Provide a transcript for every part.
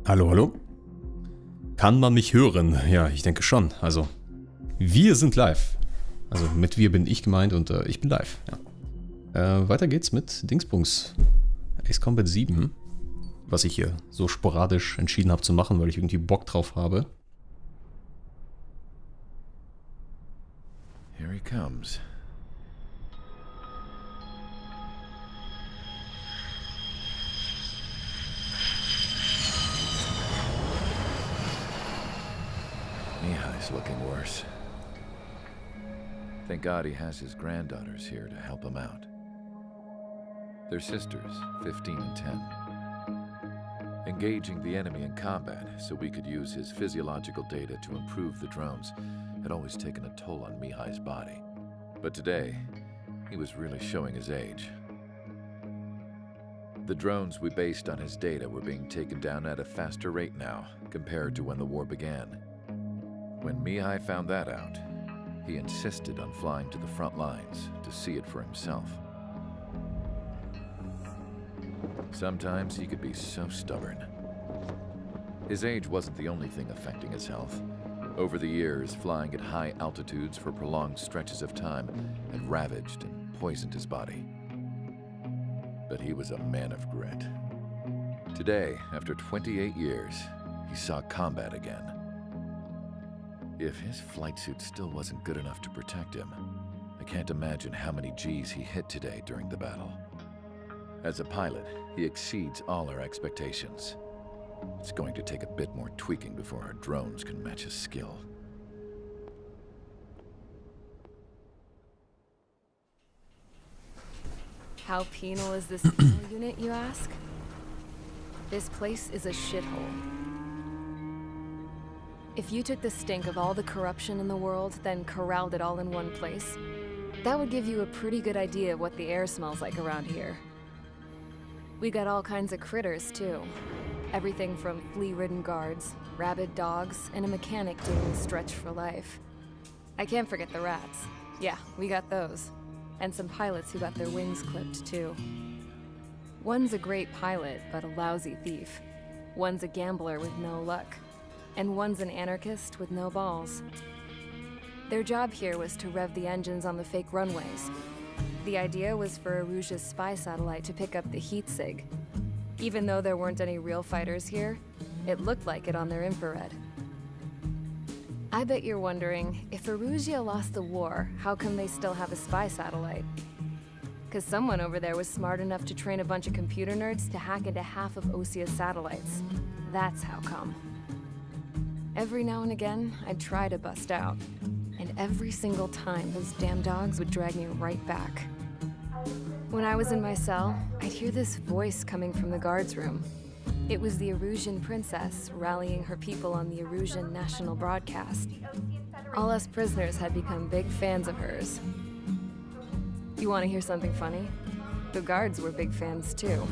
Hallo, hallo? Kann man mich hören? Ja, ich denke schon. Also, wir sind live. Also, mit wir bin ich gemeint und ich bin live. Ja. Weiter geht's mit Dingsbums. Ace Combat 7. Was ich hier so sporadisch entschieden habe zu machen, weil ich irgendwie Bock drauf habe. Here he comes. Mihai's looking worse. Thank God he has his granddaughters here to help him out. They're sisters, 15 and 10. Engaging the enemy in combat so we could use his physiological data to improve the drones had always taken a toll on Mihai's body. But today, he was really showing his age. The drones we based on his data were being taken down at a faster rate now compared to when the war began. When Mihai found that out, he insisted on flying to the front lines to see it for himself. Sometimes he could be so stubborn. His age wasn't the only thing affecting his health. Over the years, flying at high altitudes for prolonged stretches of time had ravaged and poisoned his body. But he was a man of grit. Today, after 28 years, he saw combat again. If his flight suit still wasn't good enough to protect him, I can't imagine how many Gs he hit today during the battle. As a pilot, he exceeds all our expectations. It's going to take a bit more tweaking before our drones can match his skill. How penal is this penal unit, you ask? This place is a shithole. If you took the stink of all the corruption in the world, then corralled it all in one place, that would give you a pretty good idea of what the air smells like around here. We got all kinds of critters, too. Everything from flea-ridden guards, rabid dogs, and a mechanic doing the stretch for life. I can't forget the rats. Yeah, we got those. And some pilots who got their wings clipped, too. One's a great pilot, but a lousy thief. One's a gambler with no luck. And one's an anarchist with no balls. Their job here was to rev the engines on the fake runways. The idea was for Aruja's spy satellite to pick up the heat sig. Even though there weren't any real fighters here, it looked like it on their infrared. I bet you're wondering, if Aruja lost the war, how come they still have a spy satellite? 'Cause someone over there was smart enough to train a bunch of computer nerds to hack into half of Osia's satellites. That's how come. Every now and again, I'd try to bust out. And every single time, those damn dogs would drag me right back. When I was in my cell, I'd hear this voice coming from the guards room. It was the Erusian princess rallying her people on the Erusian national broadcast. All us prisoners had become big fans of hers. You want to hear something funny? The guards were big fans too.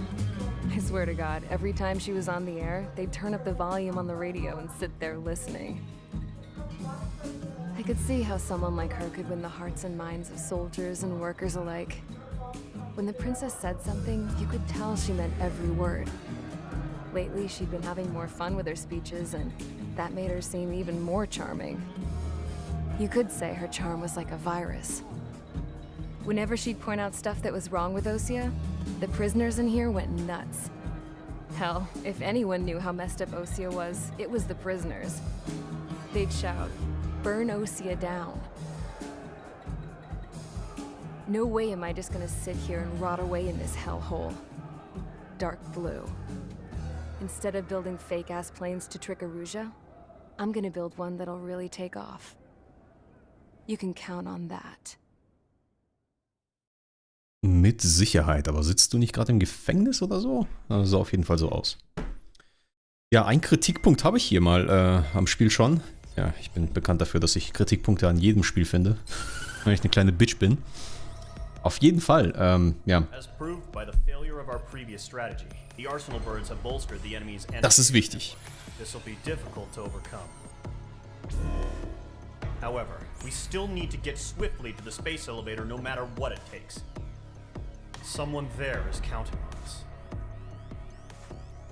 I swear to God, every time she was on the air, they'd turn up the volume on the radio and sit there listening. I could see how someone like her could win the hearts and minds of soldiers and workers alike. When the princess said something, you could tell she meant every word. Lately, she'd been having more fun with her speeches, and that made her seem even more charming. You could say her charm was like a virus. Whenever she'd point out stuff that was wrong with Osia, the prisoners in here went nuts. Hell, if anyone knew how messed up Osia was, it was the prisoners. They'd shout, "Burn Osia down." No way am I just gonna sit here and rot away in this hellhole. Dark blue. Instead of building fake-ass planes to trick Aruja, I'm gonna build one that'll really take off. You can count on that. Mit Sicherheit, aber sitzt du nicht gerade im Gefängnis oder so? Also sah auf jeden Fall so aus. Ja, einen Kritikpunkt habe ich hier mal am Spiel schon. Ja, ich bin bekannt dafür, dass ich Kritikpunkte an jedem Spiel finde, weil ich eine kleine Bitch bin. Auf jeden Fall, ja. Das ist wichtig. However, we still need to get swiftly to the space elevator no matter what it takes. Someone there is counting on us.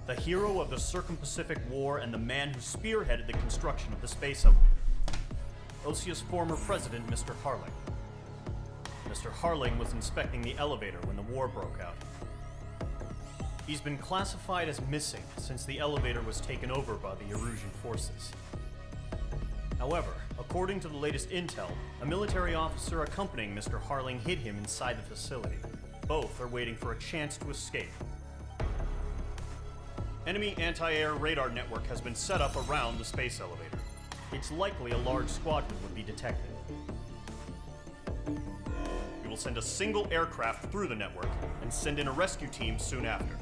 the hero of the Circum-Pacific War and the man who spearheaded the construction of the space elevator. OSEA's former president, Mr. Harling. Mr. Harling was inspecting the elevator when the war broke out. He's been classified as missing since the elevator was taken over by the Erusian forces. However, according to the latest intel, a military officer accompanying Mr. Harling hid him inside the facility. Both are waiting for a chance to escape. Enemy anti-air radar network has been set up around the space elevator. It's likely a large squadron would be detected. We will send a single aircraft through the network and send in a rescue team soon after.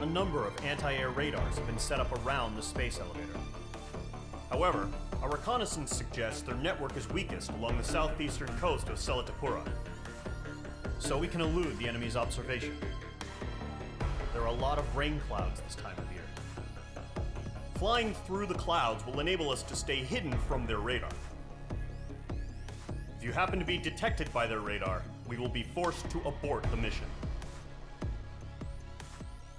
A number of anti-air radars have been set up around the space elevator. However, our reconnaissance suggests their network is weakest along the southeastern coast of Selatapura, so we can elude the enemy's observation. There are a lot of rain clouds this time of year. Flying through the clouds will enable us to stay hidden from their radar. If you happen to be detected by their radar, we will be forced to abort the mission.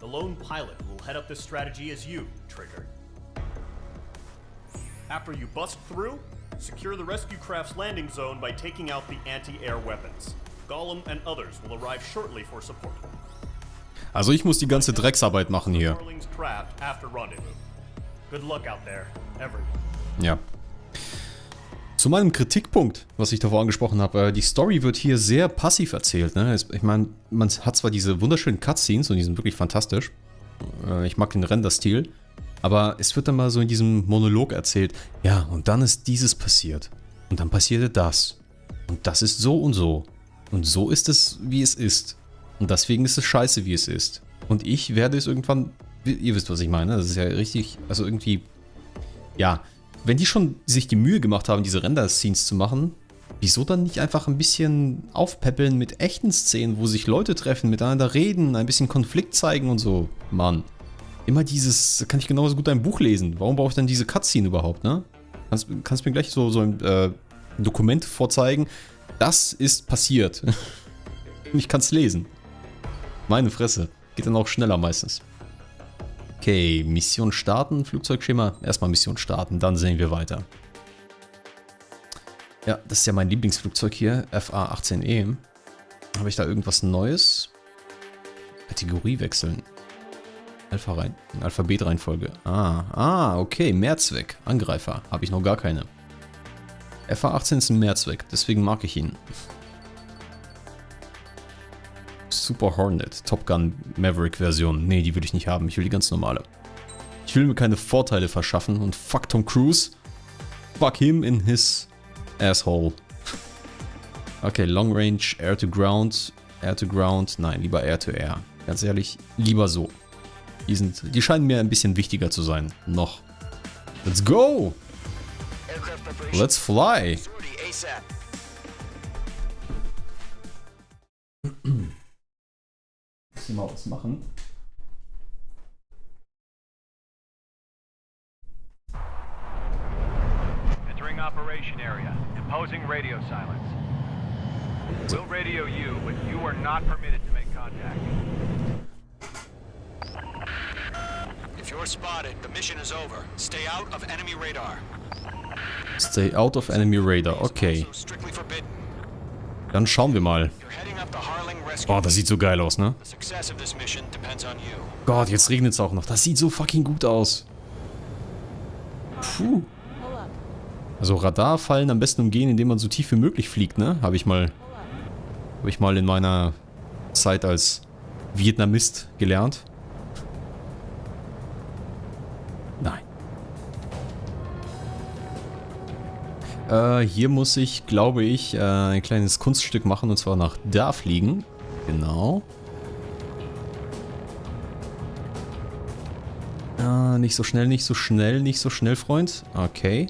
The lone pilot who will head up this strategy is you, Trigger. After you bust through, secure the rescue craft's landing zone by taking out the anti-air weapons. Gollum and others will arrive shortly for support. Also ich muss die ganze Drecksarbeit machen hier. Harling's craft after rendezvous. Good luck out there, everyone. Ja. Zu meinem Kritikpunkt, was ich davor angesprochen habe, die Story wird hier sehr passiv erzählt. Ne? Ich meine, man hat zwar diese wunderschönen Cutscenes und die sind wirklich fantastisch. Ich mag den Render-Stil. Aber es wird dann mal so in diesem Monolog erzählt, ja, und dann ist dieses passiert. Und dann passierte das. Und das ist so und so. Und so ist es, wie es ist. Und deswegen ist es scheiße, wie es ist. Und ich werde es irgendwann, ihr wisst, was ich meine, das ist ja richtig, also irgendwie, ja, wenn die schon sich die Mühe gemacht haben, diese Render-Scenes zu machen, wieso dann nicht einfach ein bisschen aufpäppeln mit echten Szenen, wo sich Leute treffen, miteinander reden, ein bisschen Konflikt zeigen und so, Mann. Immer dieses, kann ich genauso gut ein Buch lesen. Warum brauche ich dann diese Cutscene überhaupt, ne? Kannst mir gleich so ein Dokument vorzeigen. Das ist passiert. Und ich kann es lesen. Meine Fresse. Geht dann auch schneller meistens. Okay, Mission starten, Flugzeugschema. Erstmal Mission starten, dann sehen wir weiter. Ja, das ist ja mein Lieblingsflugzeug hier, FA-18E. Habe ich da irgendwas Neues? Kategorie wechseln. Alphabetreihenfolge. Okay, Mehrzweck. Angreifer. Habe ich noch gar keine. FA-18 ist ein Mehrzweck, deswegen mag ich ihn. Super Hornet, Top Gun Maverick Version. Nee, die will ich nicht haben. Ich will die ganz normale. Ich will mir keine Vorteile verschaffen und fuck Tom Cruise. Fuck him in his asshole. Okay, Long Range, Air to Ground. Air to Ground. Nein, lieber Air to Air. Ganz ehrlich, lieber so. Die scheinen mir ein bisschen wichtiger zu sein. Noch. Let's go! Let's fly! Muss ich mal was machen? Entering operation area. Imposing radio silence. We'll radio you, but you are not permitted to make contact. If you're spotted, the mission is over. Stay out of enemy radar. Stay out of enemy radar, okay. Dann schauen wir mal. Oh, das sieht so geil aus, ne? Gott, jetzt regnet es auch noch. Das sieht so fucking gut aus. Puh. Also Radarfallen am besten umgehen, indem man so tief wie möglich fliegt, ne? Habe ich mal in meiner Zeit als Vietnamist gelernt. Nein. Hier muss ich, glaube ich, ein kleines Kunststück machen und zwar nach da fliegen. Genau. Nicht so schnell, nicht so schnell, nicht so schnell, Freund. Okay.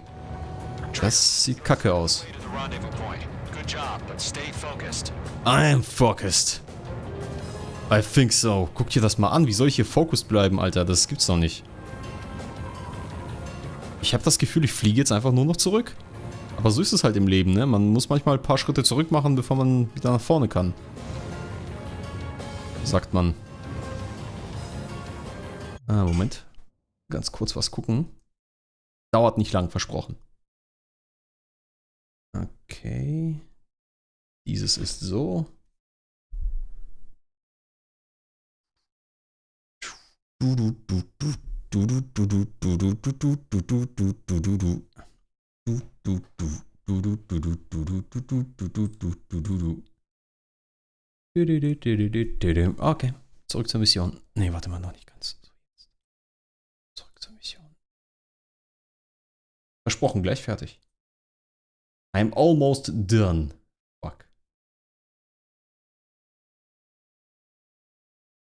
Das sieht kacke aus. I'm focused. I think so. Guck dir das mal an. Wie soll ich hier focused bleiben, Alter? Das gibt's doch nicht. Ich habe das Gefühl, ich fliege jetzt einfach nur noch zurück. Aber so ist es halt im Leben, ne? Man muss manchmal ein paar Schritte zurück machen, bevor man wieder nach vorne kann. Sagt man. Moment. Ganz kurz was gucken. Dauert nicht lang, versprochen. Okay. Dieses ist so. Okay, zurück zur Mission. Nee, warte mal, noch nicht ganz. Zurück zur Mission. Versprochen, gleich fertig. I'm almost done. Fuck.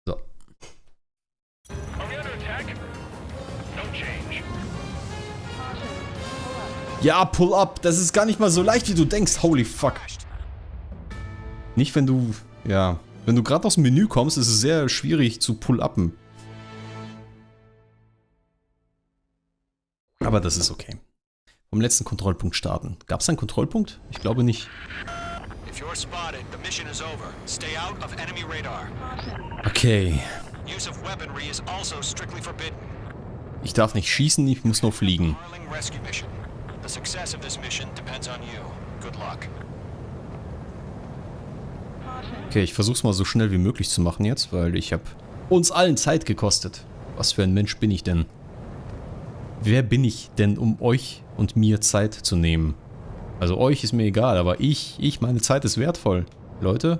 So. Ja, pull up. Das ist gar nicht mal so leicht, wie du denkst. Holy fuck. Nicht, wenn du... Ja. Wenn du gerade aus dem Menü kommst, ist es sehr schwierig zu pull-uppen. Aber das ist okay. Vom letzten Kontrollpunkt starten. Gab es einen Kontrollpunkt? Ich glaube nicht. Okay. Ich darf nicht schießen, ich muss nur fliegen. Okay, ich versuch's mal so schnell wie möglich zu machen jetzt, weil ich habe uns allen Zeit gekostet. Was für ein Mensch bin ich denn? Wer bin ich denn, um euch und mir Zeit zu nehmen? Also euch ist mir egal, aber meine Zeit ist wertvoll. Leute,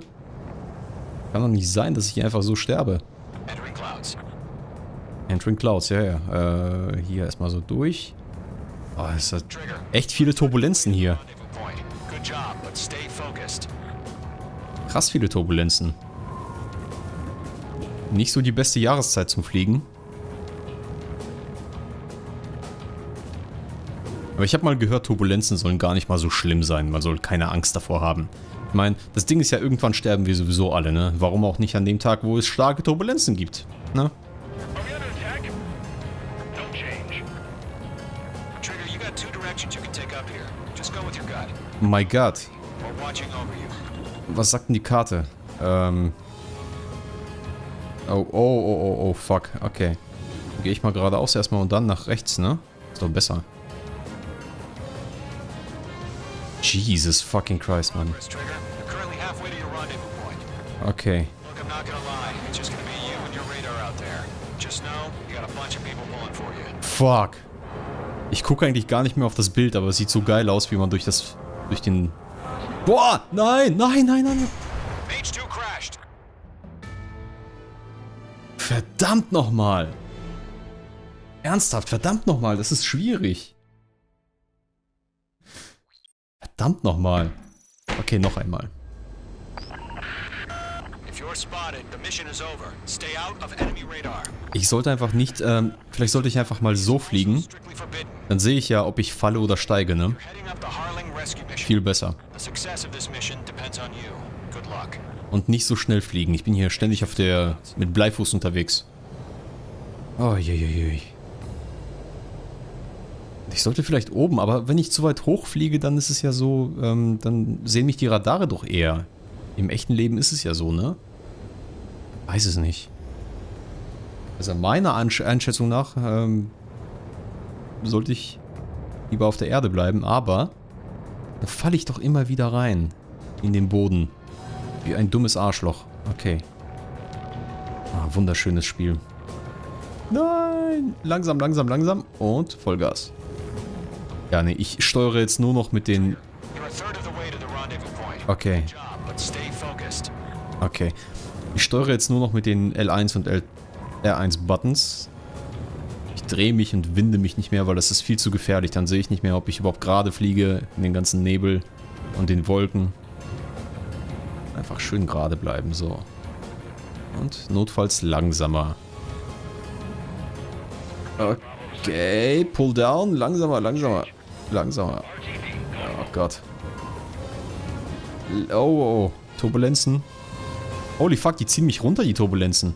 kann doch nicht sein, dass ich einfach so sterbe. Entering Clouds, ja. Hier erstmal so durch. Oh, es hat echt viele Turbulenzen hier. Krass viele Turbulenzen. Nicht so die beste Jahreszeit zum Fliegen. Aber ich habe mal gehört, Turbulenzen sollen gar nicht mal so schlimm sein. Man soll keine Angst davor haben. Ich meine, das Ding ist ja, irgendwann sterben wir sowieso alle, ne? Warum auch nicht an dem Tag, wo es starke Turbulenzen gibt, ne? Oh my God. Was sagt denn die Karte? Oh, fuck. Okay. Gehe ich mal geradeaus erstmal und dann nach rechts, ne? Ist doch besser. Jesus fucking Christ, Mann. Okay. Fuck. Ich gucke eigentlich gar nicht mehr auf das Bild, aber es sieht so geil aus, wie man durch den... Boah! Nein! Verdammt nochmal! Ernsthaft, verdammt nochmal, das ist schwierig. Verdammt nochmal. Okay, noch einmal. Ich sollte einfach nicht, vielleicht sollte ich einfach mal so fliegen. Dann sehe ich ja, ob ich falle oder steige, ne? Viel besser. Und nicht so schnell fliegen. Ich bin hier ständig mit Bleifuß unterwegs. Oh, je. Ich sollte vielleicht oben, aber wenn ich zu weit hoch fliege, dann ist es ja so, dann sehen mich die Radare doch eher. Im echten Leben ist es ja so, ne? Weiß es nicht. Also meiner Einschätzung nach sollte ich lieber auf der Erde bleiben, aber da falle ich doch immer wieder rein in den Boden. Wie ein dummes Arschloch. Okay. Ah, wunderschönes Spiel. Nein! Langsam und Vollgas. Ja, nee, ich steuere jetzt nur noch mit den... Okay. Okay. Ich steuere jetzt nur noch mit den L1 und R1 Buttons. Ich drehe mich und winde mich nicht mehr, weil das ist viel zu gefährlich. Dann sehe ich nicht mehr, ob ich überhaupt gerade fliege in den ganzen Nebel und den Wolken. Einfach schön gerade bleiben, so. Und notfalls langsamer. Okay, pull down. Langsamer. Oh Gott. Oh. Turbulenzen. Holy fuck, die ziehen mich runter, die Turbulenzen.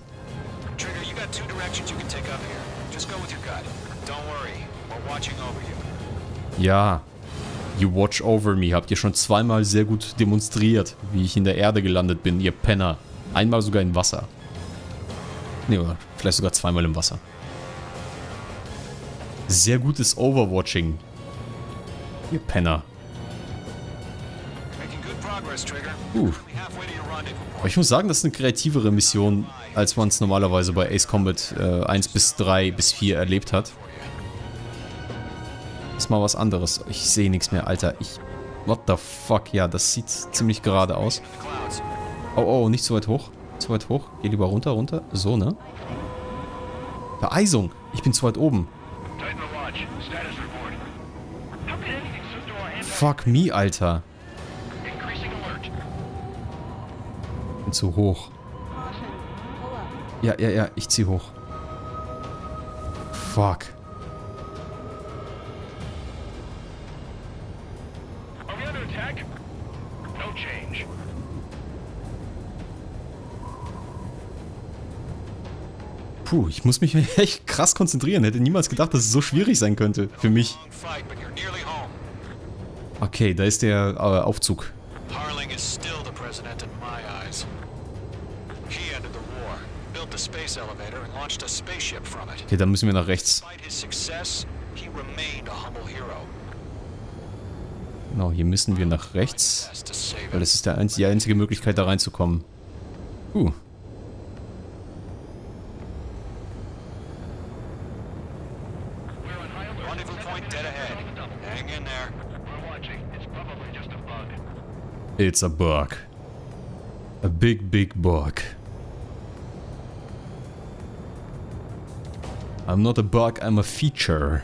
Ja. You watch over me. Habt ihr schon zweimal sehr gut demonstriert, wie ich in der Erde gelandet bin, ihr Penner. Einmal sogar im Wasser. Ne, oder vielleicht sogar zweimal im Wasser. Sehr gutes Overwatching. Ihr Penner. Making good progress, Trigger. Aber ich muss sagen, das ist eine kreativere Mission, als man es normalerweise bei Ace Combat 1 bis 3 bis 4 erlebt hat. Ist mal was anderes. Ich sehe nichts mehr, Alter. What the fuck? Ja, das sieht ziemlich gerade aus. Oh, oh, nicht zu weit hoch. Zu weit hoch. Geh lieber runter, runter. So, ne? Vereisung. Ich bin zu weit oben. Fuck me, Alter. Bin zu hoch. Ja, ja, ja. Ich zieh hoch. Fuck. Puh, ich muss mich echt krass konzentrieren. Hätte niemals gedacht, dass es so schwierig sein könnte. Für mich. Okay, da ist der Aufzug. Harling is still the president in my eyes. He ended the war, built the space elevator and launched a spaceship from it. Okay, dann müssen wir nach rechts. Despite his success, he remained a humble hero. Genau, hier müssen wir nach rechts. Best to save Weil it. das ist die einzige Möglichkeit, da reinzukommen. Rendezvous point dead ahead. Hang in there. It's a bug. A big, big bug. I'm not a bug, I'm a feature.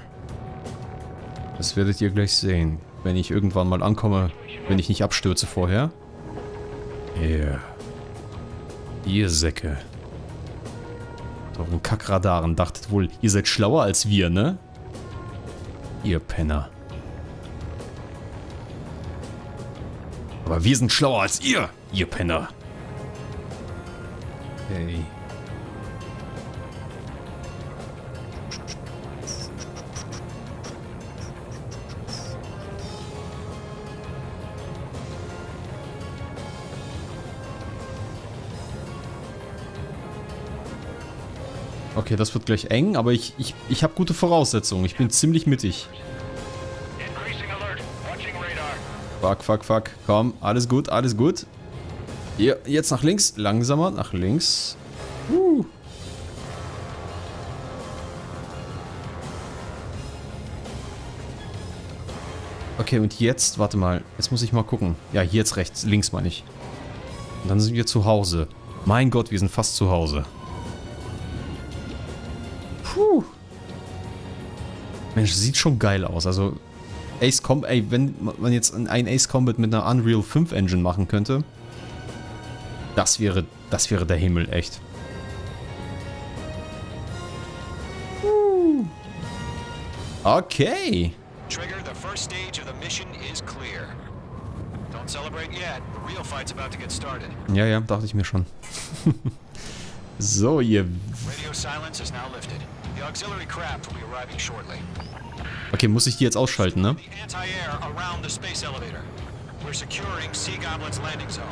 Das werdet ihr gleich sehen, wenn ich irgendwann mal ankomme, wenn ich nicht abstürze vorher. Yeah. Ihr Säcke. Mit euren Kackradaren dachtet wohl, ihr seid schlauer als wir, ne? Ihr Penner. Aber wir sind schlauer als ihr Penner. Hey. Okay, das wird gleich eng, aber ich habe gute Voraussetzungen. Ich bin ziemlich mittig. Fuck, fuck, fuck. Komm, alles gut, alles gut. Hier, jetzt nach links. Langsamer, nach links. Okay, und jetzt, warte mal. Jetzt muss ich mal gucken. Ja, hier jetzt rechts. Links meine ich. Und dann sind wir zu Hause. Mein Gott, wir sind fast zu Hause. Puh. Mensch, sieht schon geil aus. Also, Ace Combat, ey, wenn man jetzt ein Ace Combat mit einer Unreal 5 Engine machen könnte, das wäre der Himmel, echt. Okay. Trigger, the first stage of the mission is clear. Don't celebrate yet. The real fight's about to get started. Ja, ja, dachte ich mir schon. So, ihr... Radio silence is now lifted. The auxiliary craft will be arriving shortly. Okay, muss ich die jetzt ausschalten, ne? The anti-air around the space elevator. We're securing Sea Goblin's landing zone.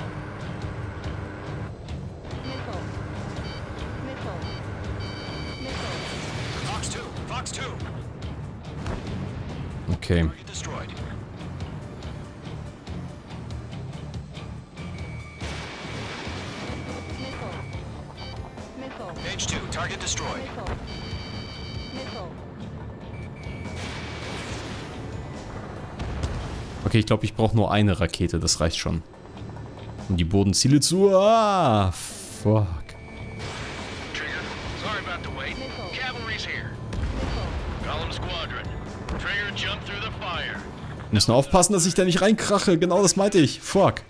Fox 2, Fox 2. Okay. Target destroyed. Page 2, target destroyed. Okay, ich glaube, ich brauche nur eine Rakete, das reicht schon. Und die Bodenziele zu... Ah, fuck. Trigger, sorry about the wait. Cavalry's here. Call them squadron. Trigger, jump through the fire. Wir müssen aufpassen, dass ich da nicht reinkrache. Genau das meinte ich. Fuck.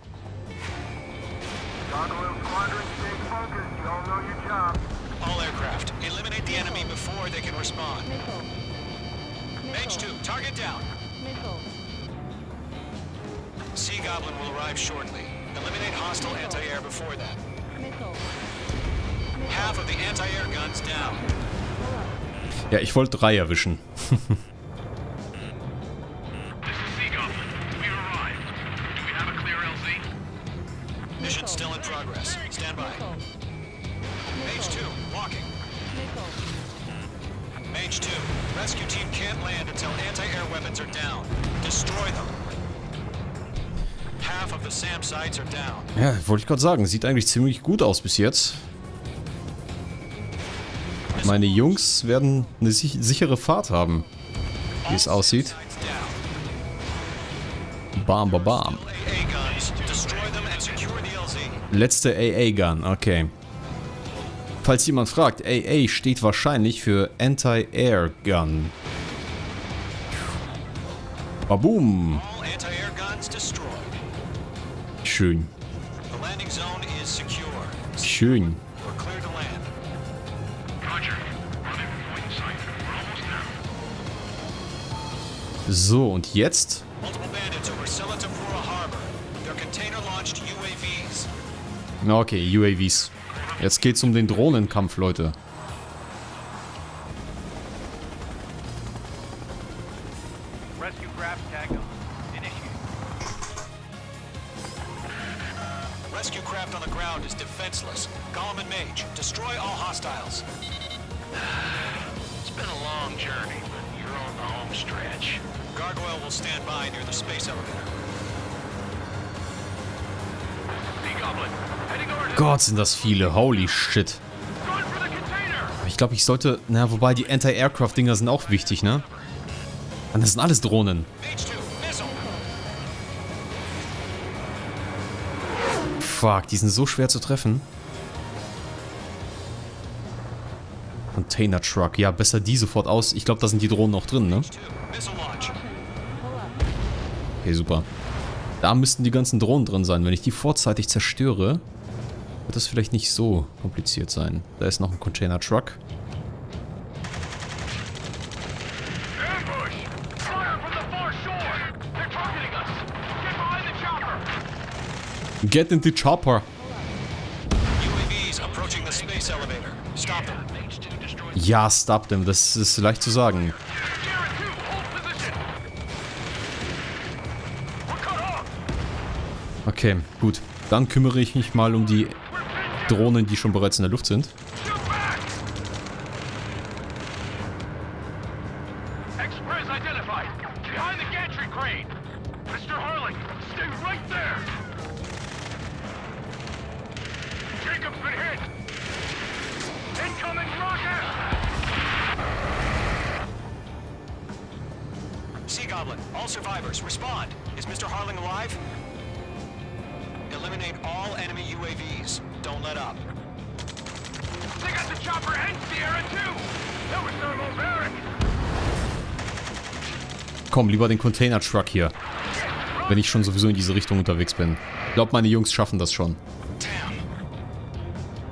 All aircraft, eliminate the enemy before they can respond. Page 2, target down. Sea Goblin will arrive shortly. Eliminate hostile anti-air before that. Half of the anti-air guns down. Ja, ich wollte 3 erwischen. This is Sea Goblin. We've arrived. Do we have a clear LZ? Mission still in progress. Stand by. Page 2, walking. Page 2, rescue team can't anti-air weapons are down. Destroy them. Half of the SAM sites are down. Ja, wollte ich gerade sagen. Sieht eigentlich ziemlich gut aus bis jetzt. Meine Jungs werden eine sichere Fahrt haben. Wie es aussieht. Bam, bam, bam. Letzte AA-Gun, okay. Falls jemand fragt, AA steht wahrscheinlich für Anti-Air Gun. Baboom. Schön. Schön. So, und jetzt? Okay, UAVs. Jetzt geht's um den Drohnenkampf, Leute. Rescue craft tag on. Initiate. Rescue craft on the ground is defenseless. Gollum and Mage, destroy all hostiles. It's been a long journey, but you're on the home stretch. Gargoyle will stand by near the space elevator. The Goblin, heading over to Gott, sind das viele. Holy shit. going for the container. Ich glaube, ich sollte... Na, wobei die Anti-Aircraft-Dinger sind auch wichtig, ne? Und das sind alles Drohnen. Mage 2, missile. Fuck, die sind so schwer zu treffen. Container Truck. Ja, besser die sofort aus. Ich glaube, da sind die Drohnen noch drin, ne? Missile launch. Okay, super. Da müssten die ganzen Drohnen drin sein. Wenn ich die vorzeitig zerstöre, wird das vielleicht nicht so kompliziert sein. Da ist noch ein Container Truck. Ambush! Fire from the far shore! They're targeting us! Get behind the chopper! Get in the chopper. UAVs approaching the space elevator. Stop them. Mage 2 destroyed. Ja, stop them. Das ist leicht zu sagen. Sierra 2, hold position! We're cut off! Okay, gut. Dann kümmere ich mich mal um die Drohnen, die schon bereits in der Luft sind. Shoot back! Express identified! Behind the gantry crane! Mr. Harling, stay right there! Jacob's been hit! Incoming rocket! Sea Goblin, all survivors, respond. Is Mr. Harling alive? Eliminate all enemy UAVs. Don't let up. They got the chopper and Sierra too! That was thermobaric! Komm, lieber den Container Truck hier. Wenn ich schon sowieso in diese Richtung unterwegs bin. Ich glaube, meine Jungs schaffen das schon.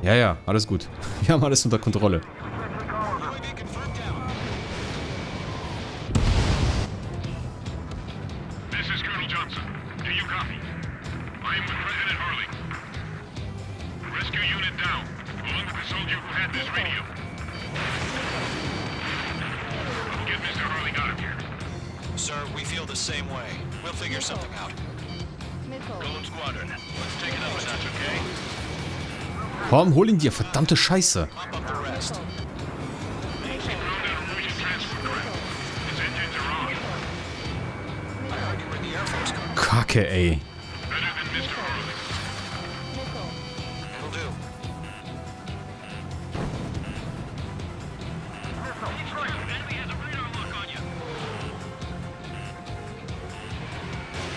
Ja, ja, alles gut. Wir haben alles unter Kontrolle. UAV confirmed down. This is Colonel Johnson. Do you copy? I am with President Harling. Rescue unit down, along with the soldier who had this radio. Get Mr. Harling out of here. Sir, we feel the same way. We'll figure something out. Golem Squadron, let's take it up a notch, okay? Komm, hol ihn dir, verdammte Scheiße. Pump up the rest. Throw down a Norwegian transport craft. Its engines are on. I heard you were in the Air Force. Kacke, ey. Better than Mr. Harling. It'll do.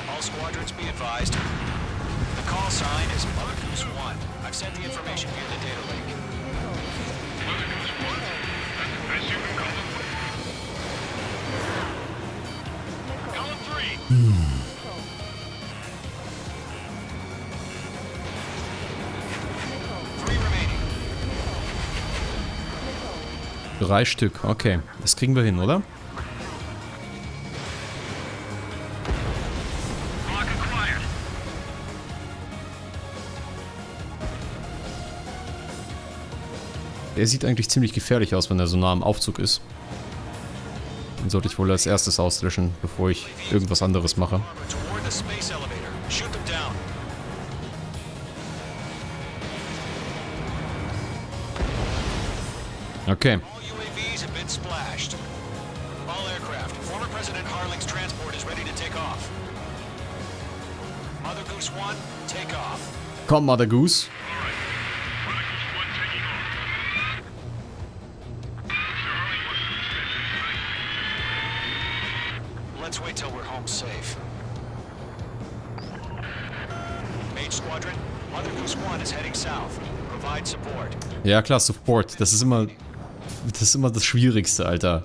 All squadrons be advised. The call sign is Mother Goose 1. I've sent the information via the data link. Mother Goose 1. That's the best you can call them. Column 3! Three remaining. 3 Stück, okay. Das kriegen wir hin, oder? Block acquired. Der sieht eigentlich ziemlich gefährlich aus, wenn er so nah am Aufzug ist. Den sollte ich wohl als erstes auslöschen, bevor ich irgendwas anderes mache. Toward the space elevator. Shoot them down. Okay. All UAVs have been splashed. All aircraft. Former President take off. Mother Goose 1, take off. Komm, Mother Goose. Let's wait till we're home safe. Mage Squadron, Mother Goose 1 is heading south. Provide support. Ja klar, Support. Das ist immer das Schwierigste, Alter.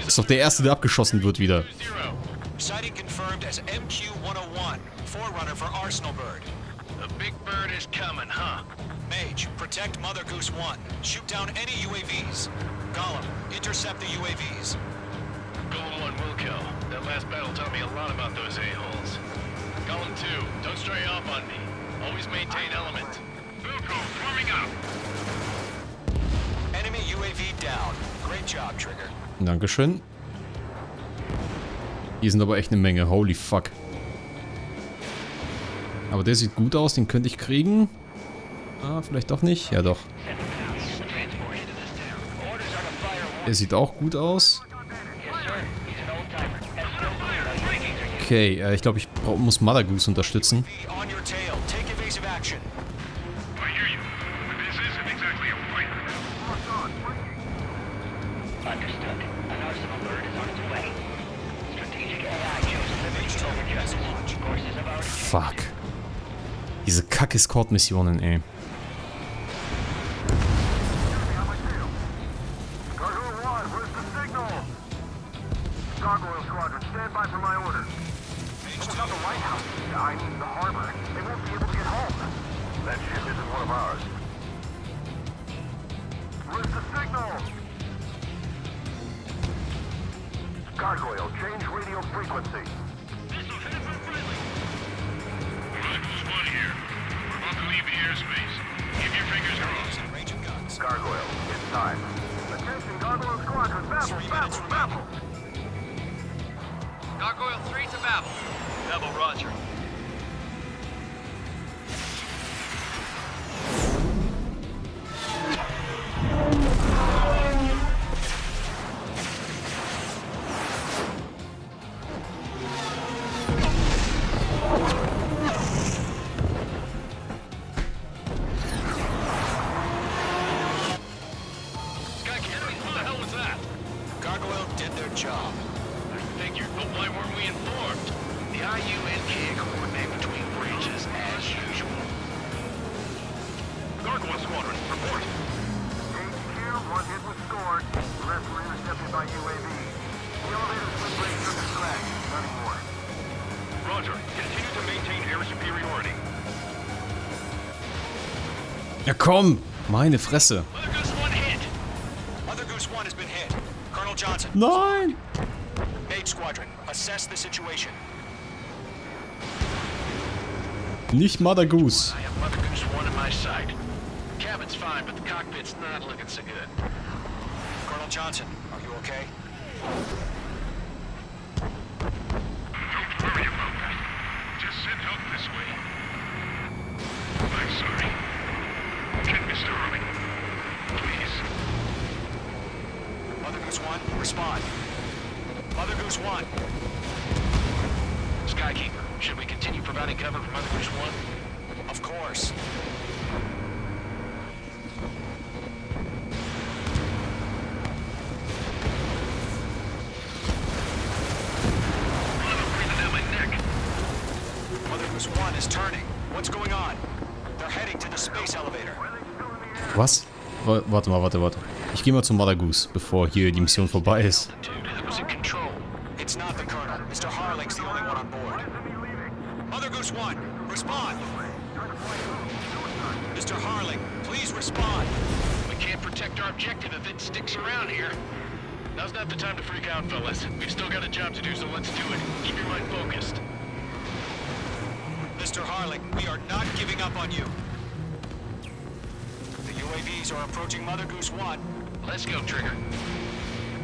Ist doch der Erste, der abgeschossen wird wieder. Sighting confirmed as MQ-101, forerunner for Arsenal Bird. The big bird is coming, huh? Mage, protect Mother Goose 1. Shoot down any UAVs. Gollum, intercept the UAVs. Golem 1 will kill. That last battle taught me a lot about those a-holes. Golem 2, don't stray off on me. Always maintain element. Wilco, forming up. Enemy UAV down. Great job, Trigger. Dankeschön. Hier sind aber echt eine Menge. Holy fuck. Aber der sieht gut aus, den könnte ich kriegen. Ah, vielleicht doch nicht. Ja, doch. Der sieht auch gut aus. Okay, ich glaube, ich muss Mother Goose unterstützen. On your tail. Take evasive action. I hear you. This isn't exactly a fight. Understood. An Arsenal bird is on its way. Strategic AI shows limited overjudgment. Courses have already Fuck. Diese Kack-Escort-Missionen, ey. Gargoyle 1, where's the signal? Gargoyle Squadron, stand by for my order. What about the White House? I mean, the harbor. They won't be able to get home. That ship isn't one of ours. Where's the signal? Gargoyle, change radio frequency. Missiles headed for friendly. Rifles 1 here. We're about to leave the airspace. Keep your fingers crossed. Range of guns. Gargoyle, it's time. Attention, Gargoyle Squadron, baffle, baffle. Gargoyle 3 to Babel. Babel, roger. Who the hell was that? Gargoyle did their job. I figured, but why weren't we informed? The IUN can't coordinate between branches as usual. Gargoyle Squadron, report. HQ, 1 hit was scored. The rest were intercepted by UAV. The elevator split break took a crash. None more. Roger. Continue to maintain air superiority. Ja komm! Meine Fresse. Mother Goose 1 hit. Mother Goose 1 has been hit. Colonel Johnson. Nein! Mage Squadron, assess the situation. Nicht Mother Goose. I have Mother Goose 1 in my sight. Cabin's fine, but the cockpit's not looking so good. Colonel Johnson, are you okay? Don't worry about that. Just send help this way. I'm sorry. Get Mr. Harley. Please. Mother Goose 1, respond. Mother Goose 1. Skykeeper, should we continue providing cover for Mother Goose 1? Of course. Breathing down my neck. Mother Goose 1 is turning. What's going on? They're heading to the space elevator. Was? Warte. Ich gehe mal zu Mother Goose, bevor hier die Mission vorbei ist. Dude, who's in control? It's not the Colonel. Mr. Harling's the only one on board. Mother Goose 1, respond. Mr. Harling, please respond. We can't protect our objective if it sticks around here. Now's not the time to freak out, fellas. We've still got a job to do, so let's do it. Keep your mind focused. Mr. Harling, we are not giving up on you. The UAVs are approaching Mother Goose 1. Let's go, Trigger.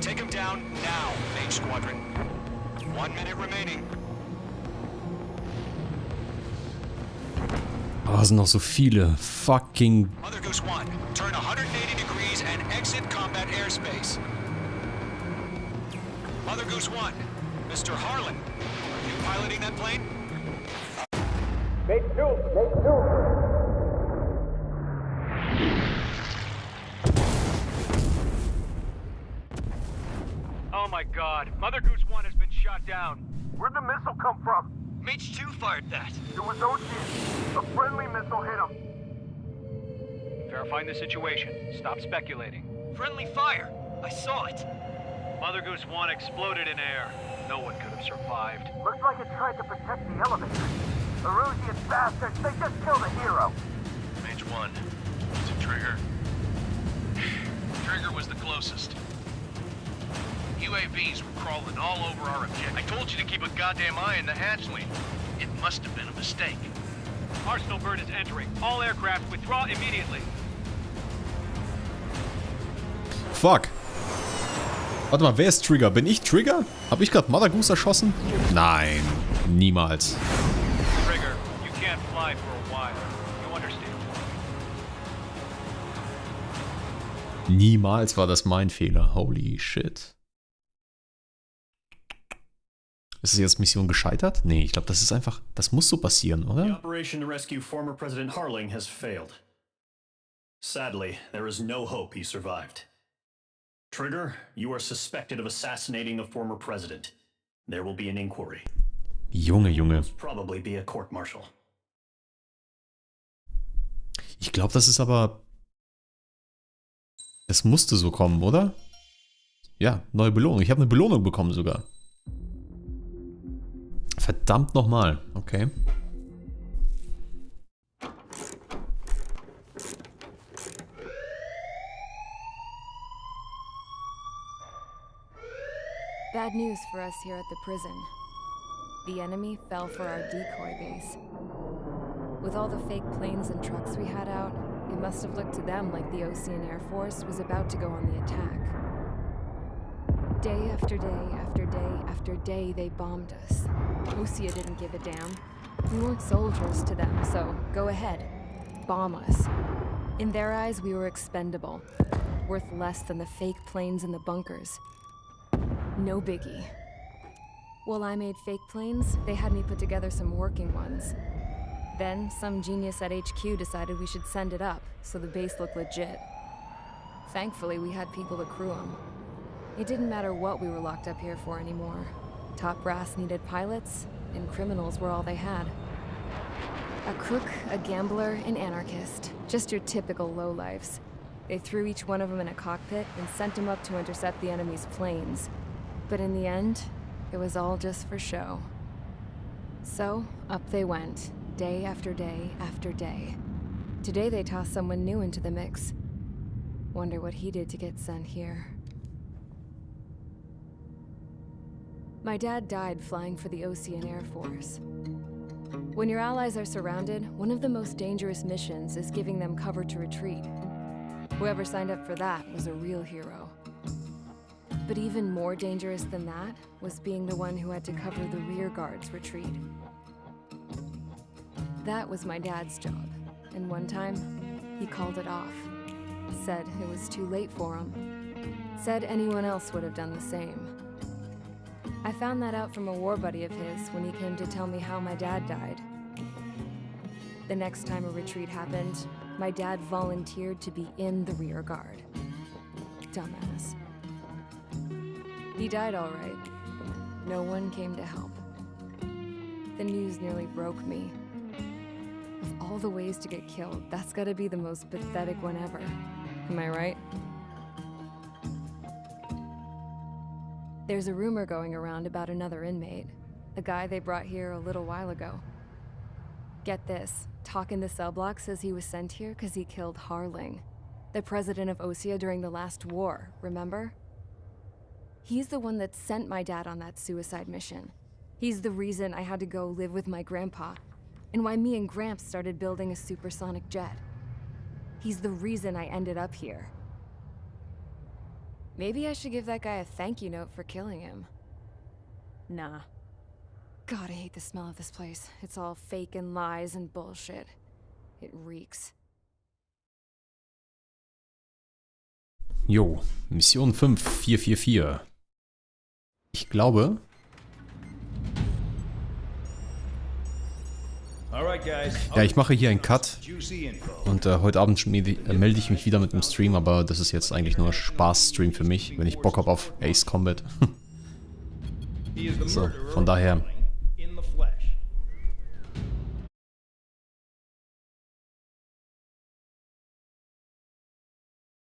Take them down now, Mage Squadron. 1 minute remaining. Oh, sind noch so viele. Fucking... Mother Goose 1, turn 180 degrees and exit combat airspace. Mother Goose 1, Mr. Harlan, are you piloting that plane? Oh my god, Mother Goose 1 has been shot down. Where'd the missile come from? Mage 2 fired that. It was Ocean. A friendly missile hit him. Verifying the situation. Stop speculating. Friendly fire. I saw it. Mother Goose 1 exploded in air. No one could have survived. Looks like it tried to protect the elevator. The Erusian bastards, they just killed a hero. Mage 1. Is it Trigger? Trigger was the closest. UAVs were crawling all over our objective. I told you to keep a goddamn eye on the hatchling. It must have been a mistake. Arsenal bird is entering. All aircraft withdraw immediately. Fuck. Warte mal, wer ist Trigger? Bin ich Trigger? Habe ich gerade Mother Goose erschossen? Nein, niemals. Trigger, you can't fly for a while. You understand? Niemals war das mein Fehler. Holy shit. Ist jetzt Mission gescheitert? Nee, ich glaube, das ist einfach... Das muss so passieren, The oder? operation to rescue former President Harling has failed. Sadly, there is no hope he survived. Trigger, you are suspected of assassinating a former president. There will be an inquiry. Junge, Junge. Probably be a court-martial. Ich glaube, das ist aber... Es musste so kommen, oder? Ja, neue Belohnung. Ich habe eine Belohnung bekommen sogar. Verdammt nochmal. Okay. Bad news for us here at the prison. The enemy fell for our decoy base. With all the fake planes and trucks we had out, it must have looked to them like the Ocean Air Force was about to go on the attack. Day after day after day after day, they bombed us. Osea didn't give a damn. We weren't soldiers to them, so go ahead. Bomb us. In their eyes, we were expendable. Worth less than the fake planes in the bunkers. No biggie. While I made fake planes, they had me put together some working ones. Then, some genius at HQ decided we should send it up, so the base looked legit. Thankfully, we had people to crew them. It didn't matter what we were locked up here for anymore. Top brass needed pilots, and criminals were all they had. A crook, a gambler, an anarchist. Just your typical lowlifes. They threw each one of them in a cockpit and sent them up to intercept the enemy's planes. But in the end, it was all just for show. So, up they went, day after day after day. Today they tossed someone new into the mix. Wonder what he did to get sent here. My dad died flying for the Ocean Air Force. When your allies are surrounded, one of the most dangerous missions is giving them cover to retreat. Whoever signed up for that was a real hero. But even more dangerous than that was being the one who had to cover the rear guard's retreat. That was my dad's job, and one time, he called it off. Said it was too late for him. Said anyone else would have done the same. I found that out from a war buddy of his when he came to tell me how my dad died. The next time a retreat happened, my dad volunteered to be in the rear guard. Dumbass. He died all right. No one came to help. The news nearly broke me. Of all the ways to get killed, that's gotta be the most pathetic one ever. Am I right? There's a rumor going around about another inmate. A guy they brought here a little while ago. Get this, talk in the cell block says he was sent here because he killed Harling, the president of Osea during the last war, remember? He's the one that sent my dad on that suicide mission. He's the reason I had to go live with my grandpa, and why me and Gramps started building a supersonic jet. He's the reason I ended up here. Maybe I should give that guy a thank you note for killing him. Nah. God, I hate the smell of this place. It's all fake and lies and bullshit. It reeks. Jo, Mission 5444. Ich glaube, Ja, ich mache hier einen Cut und heute Abend melde ich mich wieder mit dem Stream, aber das ist jetzt eigentlich nur Spaß-Stream für mich, wenn ich Bock habe auf Ace Combat. So, von daher